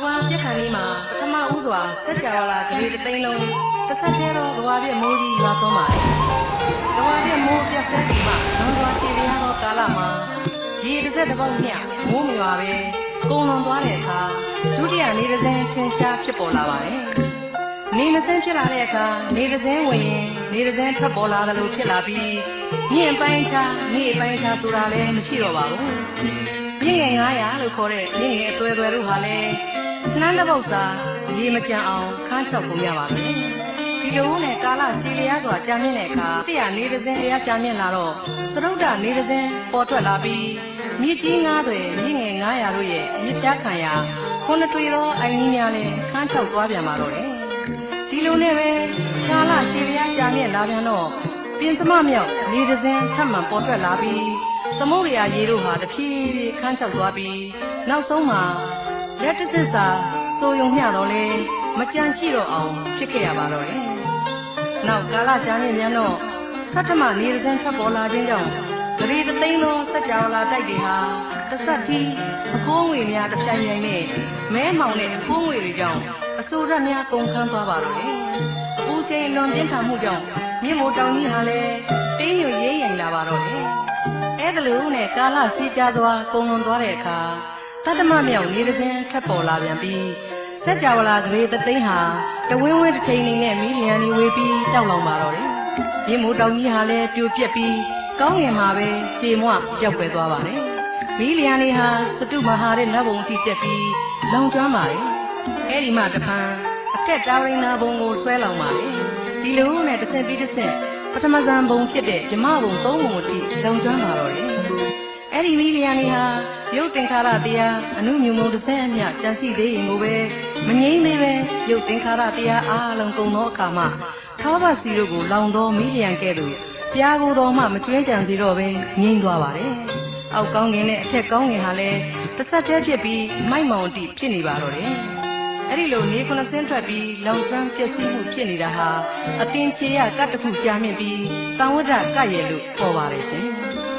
ဝါပြက်ခါလေးမှာပထမဦးစွာစက်ကြဝဠာကလေးတစ်သိန်းလုံးတစ်ဆက်တည်းသောကဝါပြက်မိုးကြီးရွာသွန်းပါတယ်။ကဝါပြက်မိုးပြက်ဆဲဒီမှာလွန်စွာရှည်လျားသောကာလမှာရေတစ်စက်တစ်ပေါက်မျှမိုးမရွာပဲကုန်လွန်သွားတဲ့အခါဒုတိယနေတစ်စင်းထင်ရှားဖြစ်ပေါ်လာပါတယ်။နေတစ်စင်းဖြစ်လာတဲ့အခါနေတစ်စင်းဝင်ရင်နေတစ်စင်းထွက်ပေါ်လာသလိုဖြစ်လာပြီးမြင့်ပိုင်းခြားနေပိုင်းခြားဆိုတာလည်းမရှိတော့ပါဘူး။မြင့်ငယ်900လို့ခေါ်တဲ့မြင့်ငယ်အသွဲသွဲတို့ဟာလည်းနှမ်းတစ်ပုတ်စာရေမကြံအောင်ခန်းချောက်ကုန်ရပါမယ်။ဒီလိုနဲ့ကာလရှည်လျားစွာကြာမြင့်တဲ့အခါတရားနေတစ်စင်းလျားကြာမြင့်လာတော့စရုဒ္ဓနေတစ်စင်းပေါ်ထွက်လာပြီးမြစ်ကြီး9သွဲမြင့်ငယ်900တို့ရဲ့မြစ်ပြားခံရာခုနှစ်တွေသောအိုင်ကြီးများလည်းခန်းချောက်သွားပြန်ပါတော့တယ်။ဒီလိုနဲ့ပဲကာလရှည်လျားကြာမြင့်လာပြန်တော့ပြင်စမမြောက်နေတစ်စင်းထပ်မံပေါ်ထွက်လာပြီးသမုဒ္ဒရာရေတို့ဟာတဖြည်းဖြည်းခန်းချောက်သွားပြီးနောက်ဆုံးမှာလက်တစ်စစ်စာစိုးယုံမျှတော့လေမကြံရှိတော့အောင်ဖြစ်ခဲ့ရပါတော့တယ်။နောက်ကာလကြာမြင့်ပြန်တော့ဆဋ္ဌမနေတစ်စင်းထွက်ပေါ်လာခြင်းကြောင့်ဂရေတသိန်းသောစကြဝဠာတိုက်တွေဟာတစ်ဆက်တီးအခိုးငွေများတစ်ပြိုင်ပြိုင်နဲ့မဲမှောင်တဲ့အခိုးငွေတွေကြောင့်အဆိုးဓာတ်များကုန်ခန်းသွားပါတော့တယ်။အပူချိန်လွန်ပြင်းထန်မှုကြောင့်မြင့်မိုးတောင်ကြီးဟာလည်းတင်းညွတ်ရင်းရင်လာပါတော့တယ်။အဲ့ဒါလို့နဲ့ကာလရှည်ကြာစွာကုန်လွန်သွားတဲ့အခါတတ္တမမြောက်နေတစ်စင်းထွက်ပေါ်လာပြန်ပြီးစက်ကြဝဠာကလေးတသိန်းဟာတဝင်းဝင်းတစ်ထိန်နေနဲ့မီးလျံနေဝေးပြီးတောက်လောင်ပါတော့တယ်။မြင့်မိုးတောင်ကြီးဟာလည်းပြိုပြက်ပြီးကောင်းငင်မှာပဲကြေမွပျောက်ကွယ်သွားပါတယ်။မီးလျံလေးဟာစတုမဟာတဲ့နတ်ဘုံအထိတက်ပြီးလောင်ကျွမ်းပါတယ်။အဲ့ဒီမှတဖန်အထက်တာဝိနာဘုံကိုဆွဲလောင်ပါတယ်။ဒီလိုနဲ့တစ်ဆင့်ပြီးတစ်ဆင့်ပထမဇန်ဘုံဖြစ်တဲ့ဗြဟ္မဘုံ3ဘုံအထိလောင်ကျွမ်းပါတော့တယ်။အဲ့ဒီမီးလျံလေးဟာရုပ်သင်္ခါရတရားအနုမြုံမုံတစ်ဆင့်အမျှကြံရှိသေးရင်ကိုပဲမငြိမ့်သေးပဲရုပ်သင်္ခါရတရားအားလုံးကုန်သောအခါမှထောပတ်စီတို့ကိုလောင်သောမီးလျံကဲ့သို့ပြားကိုယ်တော်မှမကျွင်းကြံစီတော့ပဲငြိမ့်သွားပါတယ်။အောက်ကောင်းငင်နဲ့အထက်ကောင်းငင်ဟာလည်းတစ်ဆက်တည်းဖြစ်ပြီးမိုက်မောင်တိဖြစ်နေပါတော့တယ်။အဲ့ဒီလိုနေ9ဆင်းထွက်ပြီးလောင်ကျွမ်းပျက်စီးမှုဖြစ်နေတာဟာအတင်ချေရကတ်တစ်ခုကြာမြင့်ပြီးတန်ဝဋ္ဌကရဲ့လို့ပေါ်ပါတယ်ရှင်။